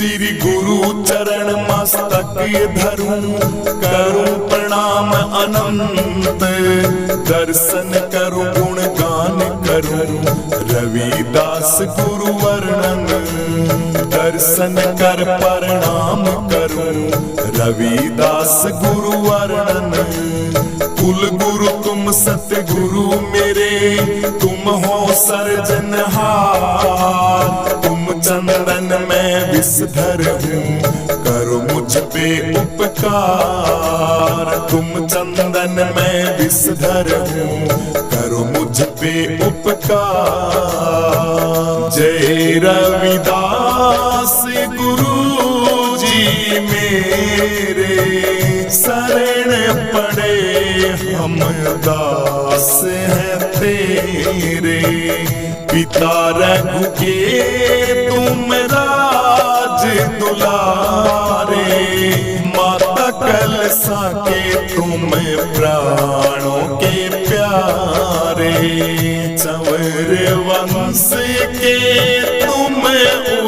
श्री गुरु चरण मस्तक धरूं, करूं प्रणाम अनंत। दर्शन करूं गुणगान करूं, रविदास गुरु वर्णन। दर्शन कर प्रणाम करूं, रविदास गुरु वर्णन। कुल गुरु तुम सतगुरु मेरे, तुम हो सर्जनहार। तुम चंदन में विषधर हूँ, करो मुझ पे उपकार। तुम चंदन में विषधर हूँ, करो मुझ पे उपकार। जय रविदास गुरु जी मेरे, शरण पड़े हम दास हैं तेरे। पिता रघु के तुम राज दुलारे, माता कलसा के तुम प्राणों के प्यारे। चंवर वंश के तुम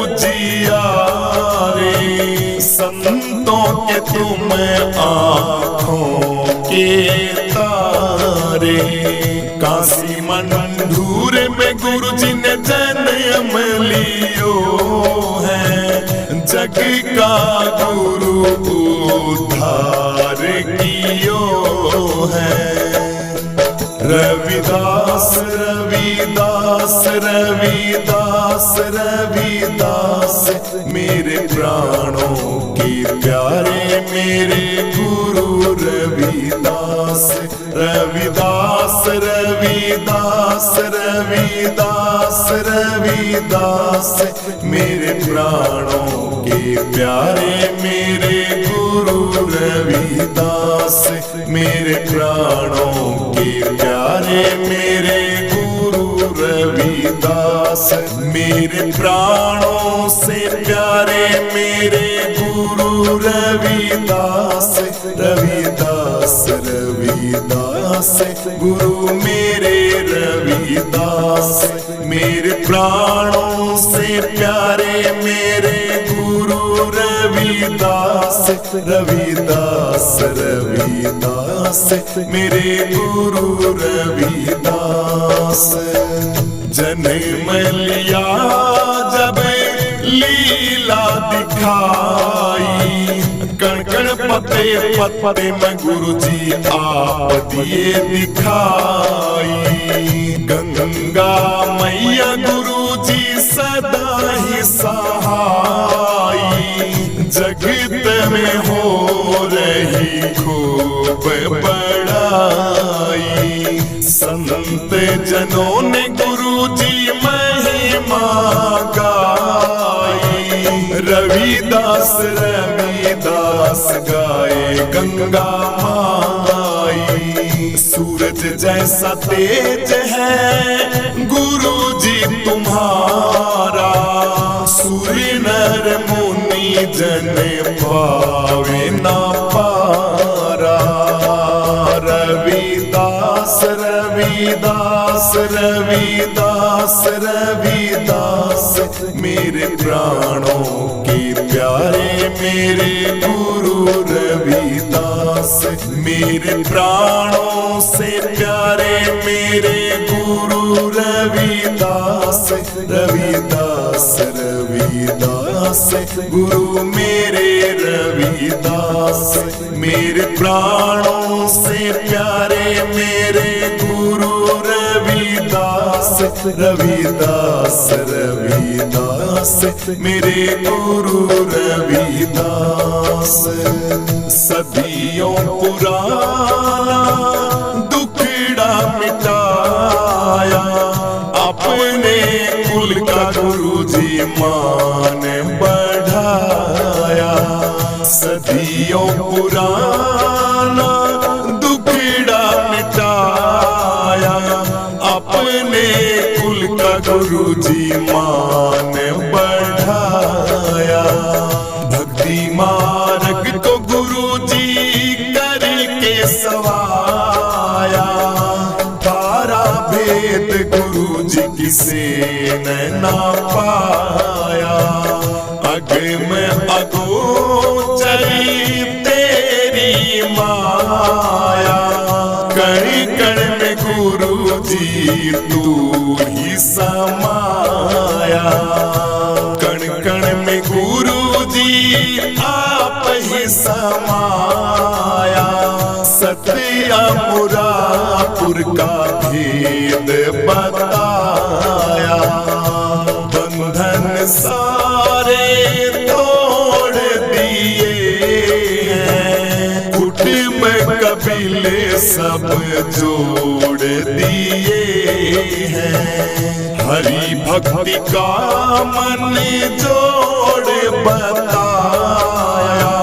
उजियारे, संतों के तुम आँखों के तारे। काशी मंडूर में गुरु जी ने जन्म लियो है, जग का गुरु उद्धार कियो है। रविदास रविदास रविदास रविदास, मेरे प्राणों के प्यारे मेरे गुरु रविदास। रविदास रविदास रविदास रविदास, मेरे प्राणों के प्यारे मेरे गुरु रविदास। मेरे प्राणों के प्यारे मेरे गुरु रविदास। मेरे प्राणों से प्यारे मेरे गुरु रविदास। रविदास रविदास गुरु मेरे रविदास। मेरे प्राणों से प्यारे मेरे गुरु रविदास। रविदास रविदास मेरे गुरु रविदास। जन्म लिया जब लीला दिखाई, कण कण पते पते में गुरु जी आप दिए दिखाई। गंगा मैया गुरु जी सदा ही सहाई, जगत में हो रही खूब बड़ाई। संत जनों ने गुरु जी महिमा गाई, रविदास रविदास गाए गंगा माई। सूरज जैसा तेज है गुरु जी तुम्हारा, सूर्य नर मुनि जन पावे ना पारा। रविदास रविदास रविदास रविदास, मेरे प्राणों के प्यारे मेरे गुरु रविदास। मेरे प्राणों से प्यारे मेरे गुरु रविदास। रविदास रविदास गुरु मेरे रविदास। मेरे प्राणों से प्यारे मेरे गुरु रविदास। रविदास रविदास मेरे गुरु रविदास। सदियों पुराना दुखड़ा मिटाया, अपने कुल का गुरु जी मान बढ़ाया। सदियों पुराना दुखड़ा मिटाया, अपने कुल का गुरु जी मान बढ़ाया। भक्ति मार्ग को गुरु जी करके सवाया, तारा भेद गुरु जी किसे न ना पाया। अगर में अगोचरी तेरी माया, कण कण में गुरु जी तू ही समाया, कण कण में गुरु जी आप ही समाया। सत्या मुरापुर का भेद बताया, बंधन सारे तोड़ दिए हैं, कुटुंब कबीले सब जोड़ दिए हैं। हरि भक्ति का मन जोड़ बताया,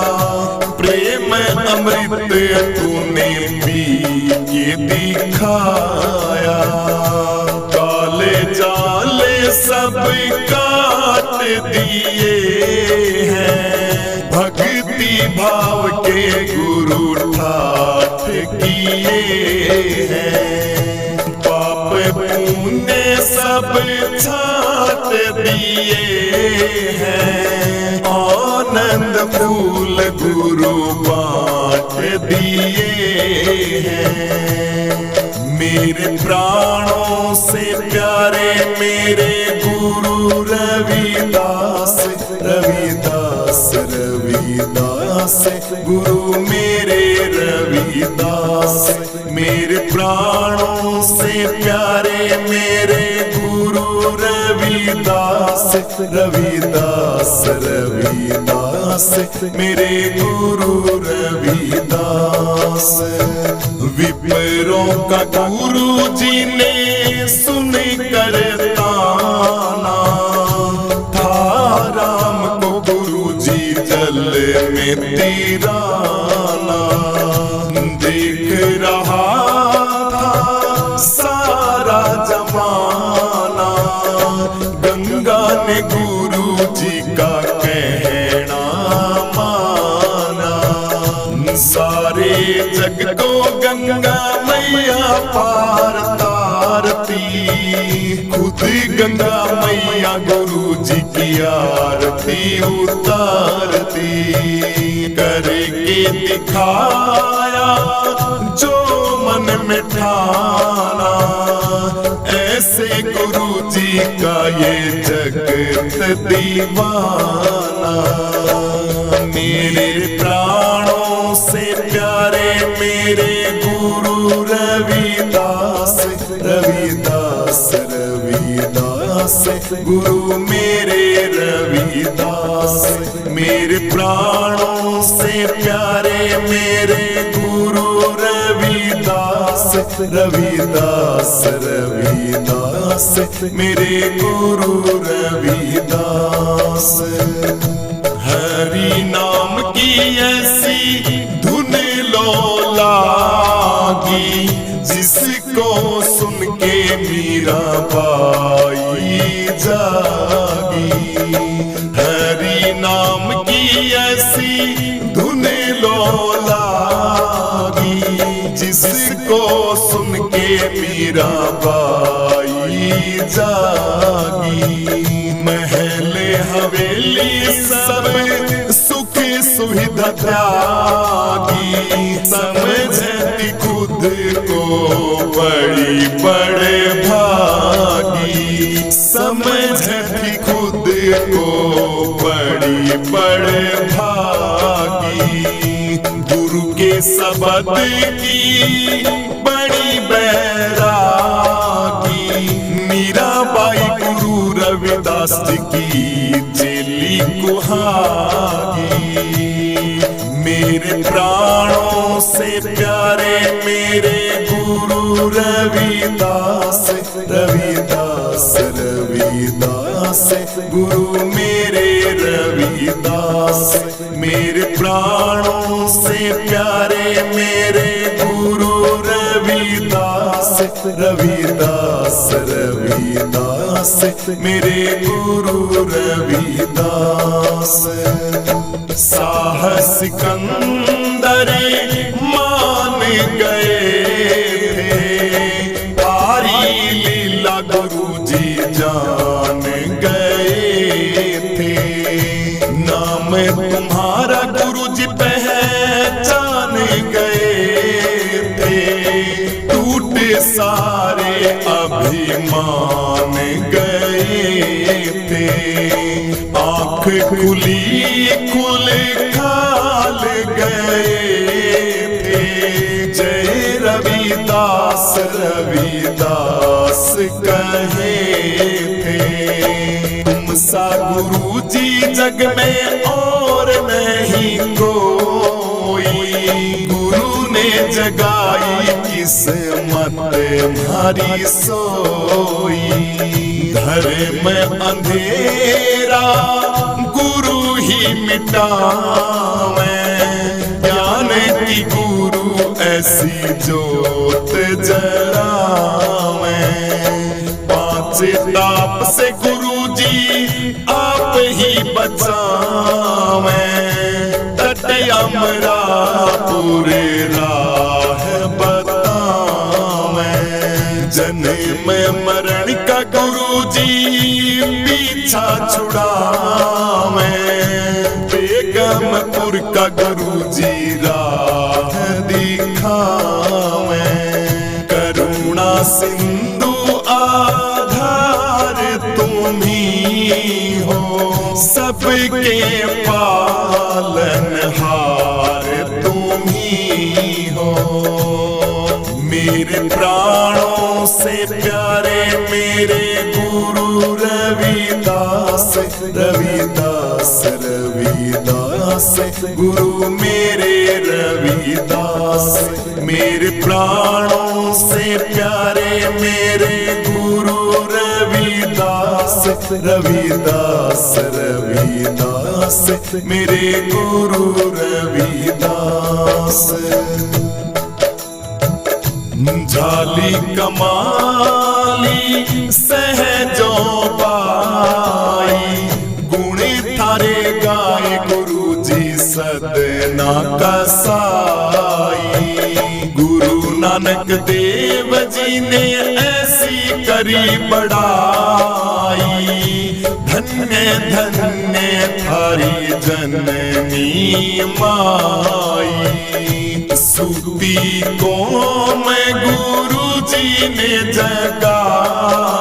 प्रेम अमृत तूने पी के दिखाया। काले जाले सब काट दिए हैं, भक्ति भाव के गुरु ठाठ किए हैं। पाप पुण्य सब छाट दिए हैं, आनंद फूल गुरु बांट दिए हैं। मेरे प्राणों से प्यारे मेरे गुरु रविदास, रविदास रविदास गुरु मेरे रविदास। मेरे प्राणों से प्यारे मेरे गुरु रविदास, रविदास रविदास मेरे गुरु रविदास। विप्रों का गुरु जी ने सुन कर ताना, था राम को गुरु जी जल में तिराना। देख रहा था सारा जमाना, गंगा ने गुरु जी का कहना माना। सारे जग को गंगा मैया पार तारती, खुद गंगा मैया गुरु जी की आरती उतारती। करके दिखाया जो मन में ठाना, ऐसे गुरु जी का ये जगत दीवाना। मेरे प्राणों से प्यारे मेरे गुरु रविदास, रविदास रविदास गुरु मेरे रविदास। मेरे प्राणों से प्यारे मेरे गुरु रविदास, रविदास रविदास मेरे गुरु रविदास। हरि नाम की ऐसी धुन लो लागी, जिसको सुन के मीराबाई जागी। हरि नाम की ऐसी धुन लो लागी, जिसको सुन के मीराबाई जागी। महल हवेली सब सुख सुविधा त्यागी, समझती खुद को बड़ी बड़े भागी। समझती खुद को बड़ी बड़े भागी। गुरु के शब्द की बड़ी बैरागी, मीराबाई गुरु रविदास जी की चेली कुहागी। मेरे प्राणों से प्यारे मेरे गुरु रविदास, रविदास रविदास गुरु मेरे रविदास। मेरे प्राणों से प्यारे मेरे गुरु रविदास, रविदास रविदास मेरे गुरु रविदास। साहस सिकंदर मान गए थे, तारी लीला गुरु जी जान गए थे। ना नाम तुम्हारा गुरुजी पहचान गए थे, टूटे सारे अभिमान गए थे। आँख खुली खुल खाल गए थे, जय रविदास रविदास कहे थे। तुम सा गुरुजी जग में और नहीं कोई, गुरु ने जगाई किस्मत हमारी सोई। धर्म अंधेरा गुरु ही मिटावे, ज्ञान की गुरु ऐसी जोत जरावे। पांच ताप से गुरुजी आप ही बचावे, तट अमरा पूरे राह बतावे। जन्म मरण का गुरुजी पीछा छुड़ावे, बेगमपुर का गुरुजी राह दिखावे। करुणा सिंधु आधार तुम ही हो, सबके पालनहार तुम ही हो। मेरे प्राणों से प्यारे मेरे गुरु रविदास रविदास रविदास, गुरु मेरे रविदास। मेरे प्राणों से प्यारे मेरे गुरु रविदास रविदास रविदास, मेरे गुरु रविदास। झाली कमाली सहजों पाई, गुण थारे गाए गुरुजी सदना कसाई। गुरु नानक देव जी ने ऐसी करी बड़ाई, धन्य धन्य थारी जननी माई। सूती को मैं गुरुजी ने जगाई,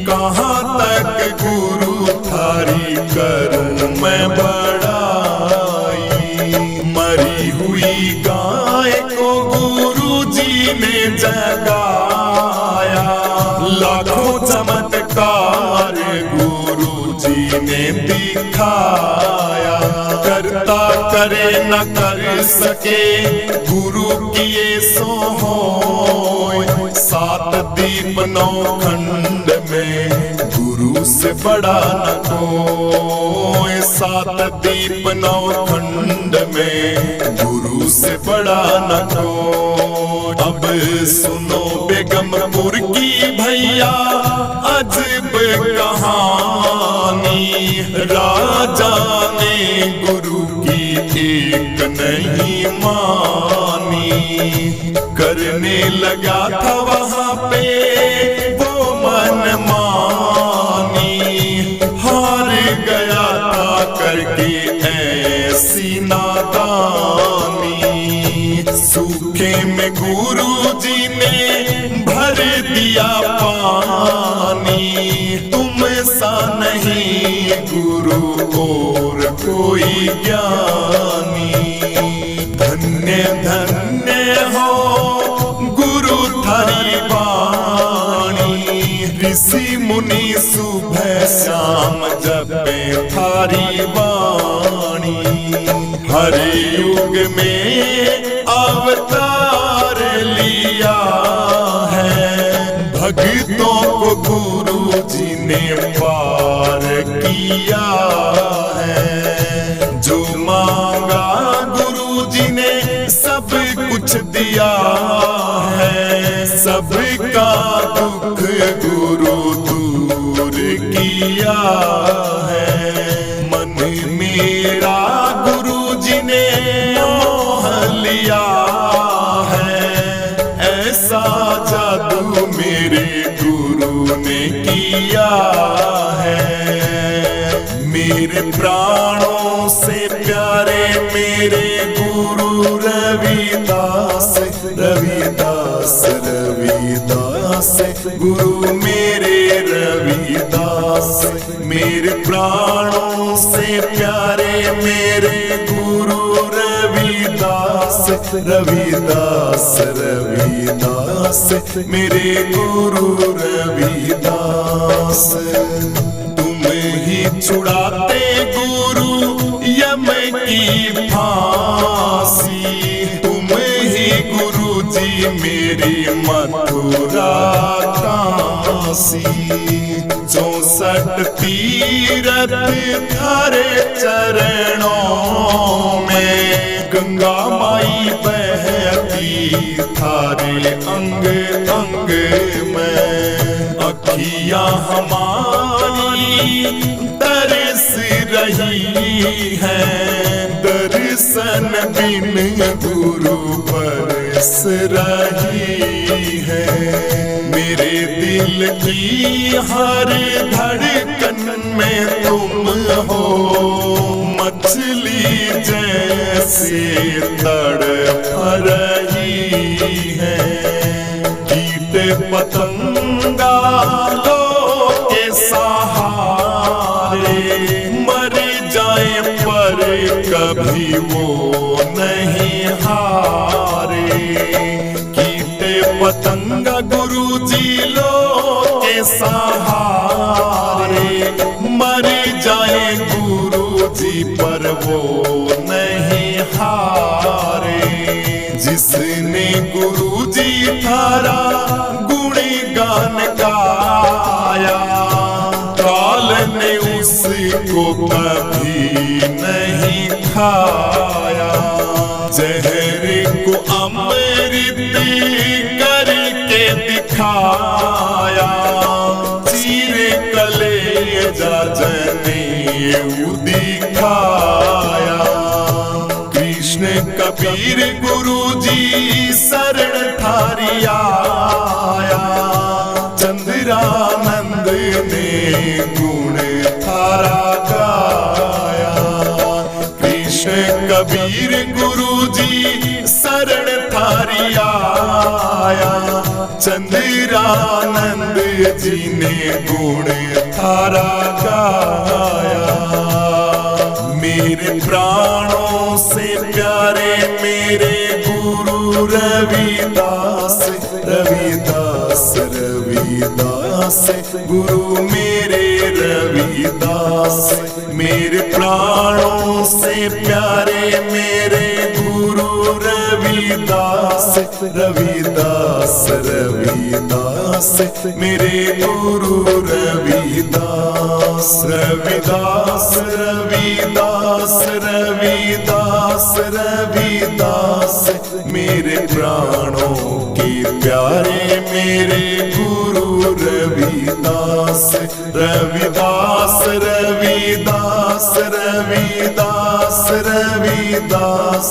कहाँ तक गुरु थारी करूं मैं बड़ाई। मरी हुई गाय को गुरुजी ने जगाया, लाखों चमत्कार गुरुजी ने दिखाया। करता करे न कर सके गुरु किए सो होय, सात दीप नौ खंड में गुरु से बड़ा न कोई। सात दीप नौ खंड में गुरु से बड़ा न कोई। अब सुनो बेगमपुर की भैया अजब कहानी, राजा ने गुरु की एक नहीं मानी। करने लगा था वहाँ पे वो मनमानी, हार गया था करके ऐसी नादानी। सूखे में गुरुजी ने भर दिया पानी, तुम सा नहीं गुरु और कोई ज्ञानी। धन्य धन्य हो गुरु थारी वाणी, ऋषि मुनि सुबह शाम जपे थारी वाणी। हर युग में अवतार लिया है, भक्तों को गुरु जी ने पार किया है। जो मांगा गुरु जी ने सब कुछ दिया है, सबका दुख गुरु दूर किया है। मन मेरा गुरु जी ने मोह लिया है, ऐसा जादू मेरे गुरु ने किया है। मेरे प्राणों से प्यारे मेरे गुरु रविदास, रविदास रविदास गुरु मेरे रविदास। मेरे प्राणों से प्यारे मेरे गुरु रविदास, रविदास रविदास मेरे गुरु रविदास। तुम ही छुड़ाते गुरु यम की फांसी, तुम ही गुरु जी मेरी मथुरा काशी। 64 तीरथ थारे चरणों में, गंगा माई बहती थारे अंग अंग में। अखियां हमारी तरस रही हैं, दर्शन बिन गुरु बरस रही है। मेरे दिल की हर धड़कन में तुम हो, मछली जैसे तड़प रही है। कीट पतंगा के सहारे मर जाए पर कभी वो नहीं हारे। कीट पतंगा गुरु जी लो के सहारे मर जाए गुरु जी पर वो नहीं हारे। जिसने गुरु जी थारा गुणगान गाया, काल ने उसको कभी नहीं खाया। जहर को अमृत करके दिखाया, चीर कलेजा जनेऊ दिखाया। कृष्ण कबीर गुरु जी शरण थारी आया, चंद्रानंद ने गुण थारा गाया। कृष्ण कबीर गुरु जी शरण थारी आया, चंद्रानंद जी ने गुण थारा गाया। मेरे प्राणों से प्यारे मेरे गुरु रविदास, रविदास रविदास गुरु मेरे रविदास। मेरे प्राणों से प्यारे मेरे गुरु रविदास, रविदास रविदास मेरे गुरु रविदास। रविदास रविदास रविदास रविदास मेरे प्राणों के प्यारे मेरे गुरु रविदास। रविदास रविदास रविदास रविदास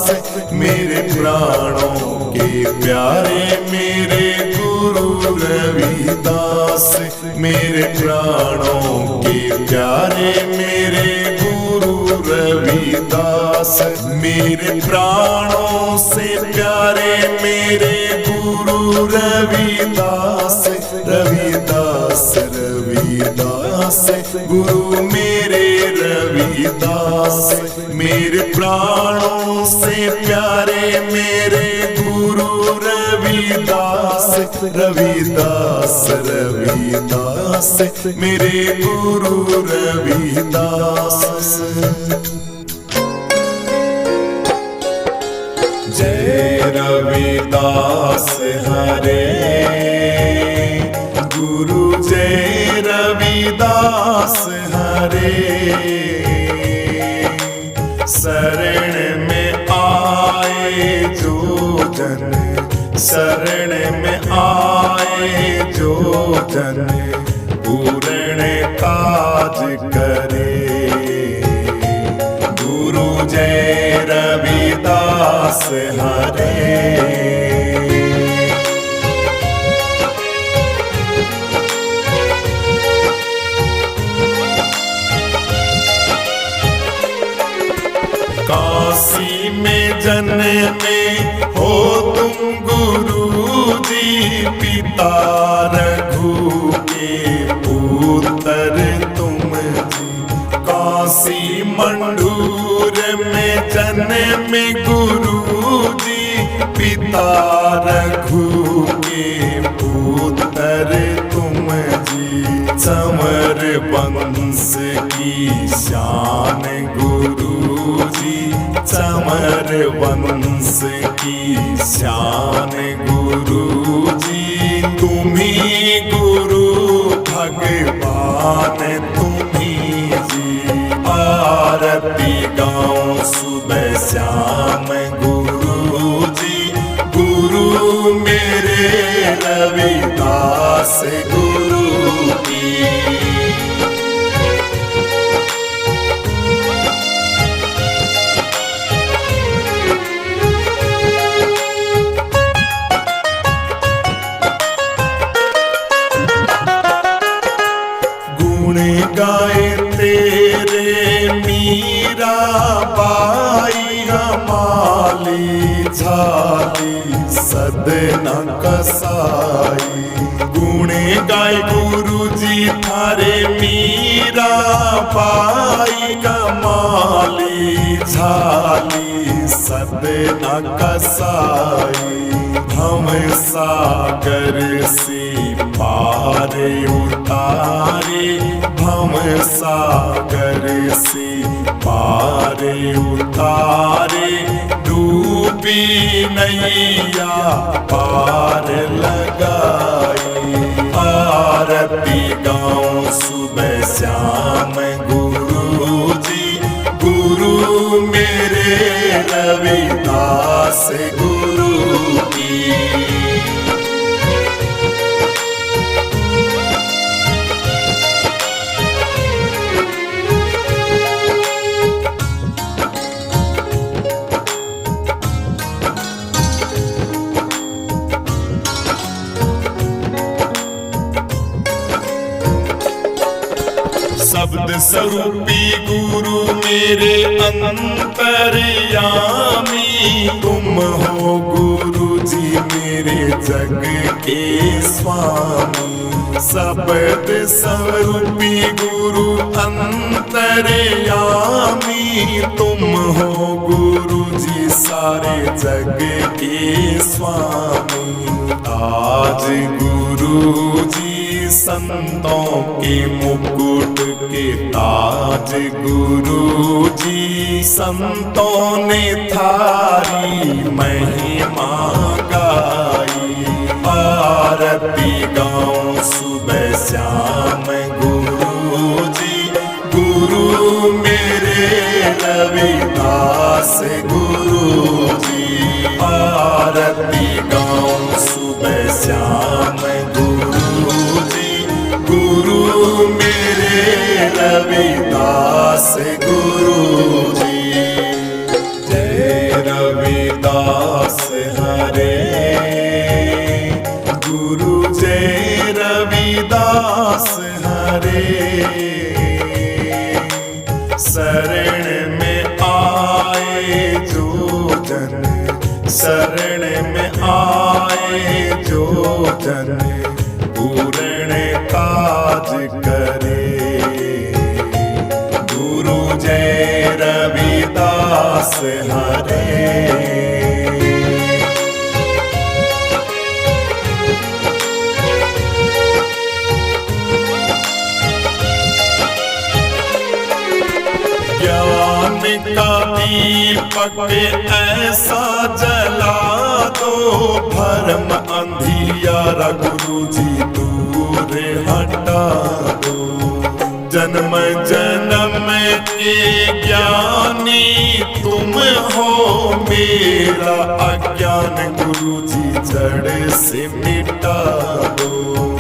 मेरे प्राणों के प्यारे मेरे गुरु रविदास। मेरे प्राणों के प्यारे मेरे गुरु रविदास। मेरे प्राणों से प्यारे मेरे गुरु रविदास, रविदास रविदास गुरु मेरे रविदास। मेरे प्राणों से प्यारे मेरे गुरु रविदास, रविदास रविदास मेरे गुरु रविदास। जय रविदास हरे गुरु, जय रविदास हरे। शरण में आए जो जन, शरण में आए जो जन पूर्ण काज करे। गुरु जय रविदास हरे। काशी में जन्मे हो तुम गुरु जी, पिता रघु के पुत्र तुम जी। काशी मंडूर में जन्मे गुरु जी, पिता रघु के पुत्र तुम जी। चंवर वंश की शान गुरु जी, चंवर वंश की शान गुरु जी। तुम्ही गुरु भगवान तुम्ही जी। आरती गाँव सुबह श्याम गुरु जी, गुरु मेरे रविदास गुरु की। गुण गाए तेरे मीरा बाई, हमाली झाली सदना कसाई। गुण गाए गुरु जी थारे मीरा बाई, कमाली झाली सदना कसाई। हम सागर से पार उतारे, हम सागर से पार उतारे। डूबी नैया पार लगाई। आरती गाँव सुबह श्याम गुरु जी, गुरु मेरे रविदास गुरु की। शब्द स्वरूपी गुरु मेरे अंतर्यामी, तुम हो गुरु जी मेरे जग के स्वामी। शब्द स्वरूपी गुरु अंतर्यामी, तुम हो गुरु जी सारे जग के स्वामी। आज गुरु जी संतों के मुकुट के ताज, गुरु जी संतों ने थारी महिमा गाई। आरती गाँव सुबह श्याम गुरु जी, गुरु मेरे रविदास गुरु जी। आरती गाँव सुबह श्याम गुरु जी, गुरु मेरे रविदास गुरु जी। जय रविदास हरे गुरु, जय रविदास हरे। शरण में आए जो जन, शरण में आए जो जन, पूर्ण काज करे। गुरु जय रविदास हरे। ज्ञान का दीपक ऐसा जला दो, भरम अंधियारा गुरु जी दूर हटा दो। जन्म जन्म के ज्ञानी तुम हो, मेरा अज्ञान गुरु जी जड़ से मिटा दो।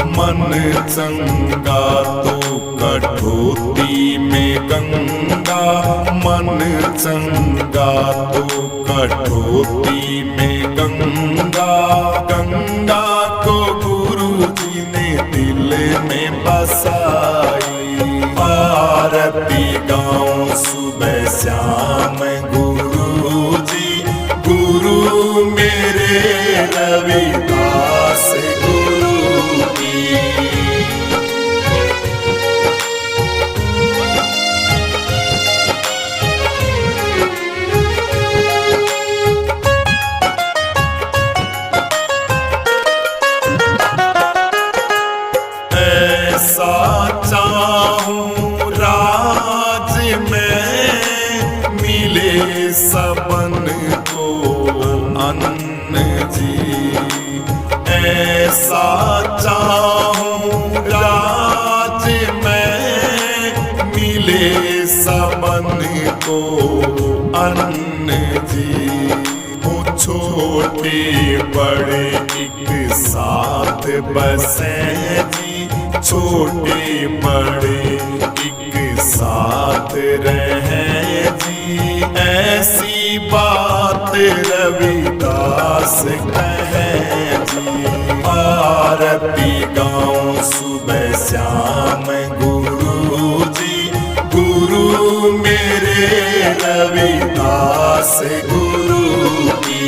मन चंगा तो कठोती में गंगा, मन चंगा तो कठोती में गंगा। गंगा को गुरु जी ने दिल में बसाई। आरती गाँव सुबह श्याम गुरु सबन को अन्न जी। ऐसा चाहूं राज मैं, मिले सबन को अन्न जी। वो छोटे बड़े एक साथ बसे जी, छोटे बड़े एक साथ रहे जी। ऐसी बात रविदास कहे जी। आरती गाऊं सुबह शाम गुरु जी, गुरु मेरे रविदास गुरु की।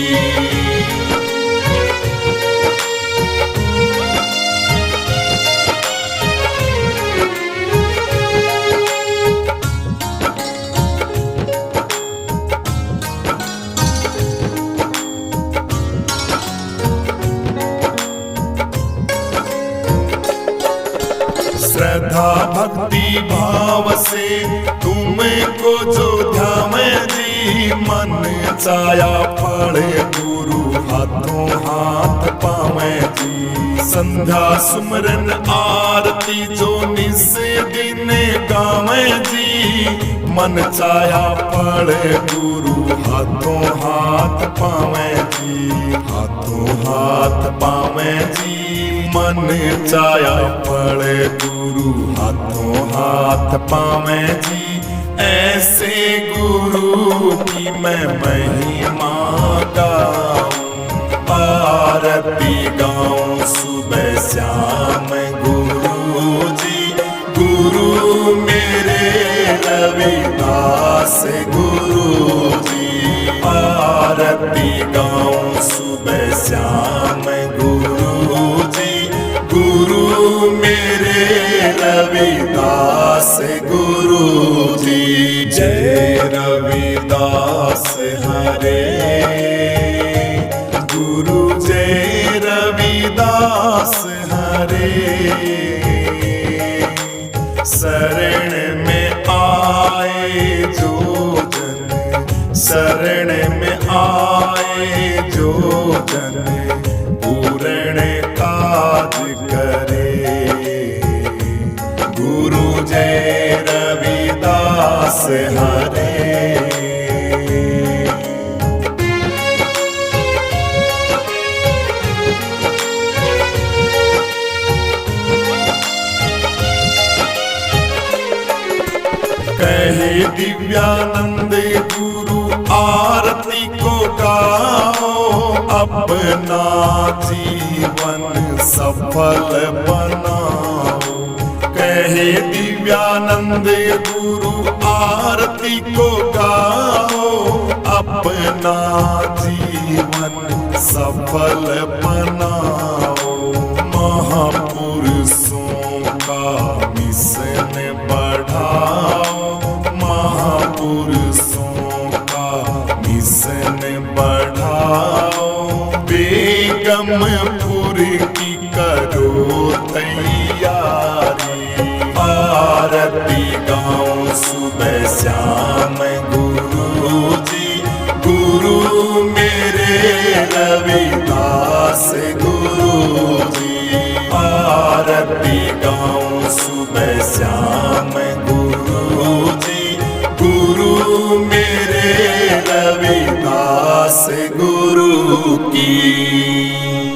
श्रद्धा भक्ति भाव से तुमको जो ध्यान जी, मन चाया फल गुरु हाथों हाथ पावे जी। संध्या सुमरन आरती जो निस दिन गावे जी, मन चाया फल गुरु हाथों हाथ पावे जी। हाथों हाथ पावे जी, मन चाया फल गुरु हाथों हाथ पावे जी। ऐसे गुरु की मैं महिमा गाऊं, आरती गाऊं सुबह शाम गुरु जी, गुरु मेरे रविदास गुरु जी। आरती गाऊं सुबह शाम गुरु जी, गुरु मेरे रविदास गुरु जी। जय रविदास हरे गुरु, जय रविदास हरे। शरण में आए जो जन, शरण में आए जो जन, पूर्ण काज करे। गुरु जय रविदास हरे। कहे दिव्यानंद गुरु आरती को गाओ, अपना जीवन सफल बनाओ। कहे दिव्यानंद गुरु आरती को गाओ, अपना जीवन सफल बनाओ। महापुरुषों का मिशन बढ़ाओ, महापुरुषों का मिशन बढ़ाओ। बेगमपुर की करो तैयारी, आरती गाऊं सुबह शाम गुरु जी, गुरु मेरे रविदास गुरु जी। आरती गाऊं सुबह शाम गुरु जी, गुरु मेरे रविदास गुरु की।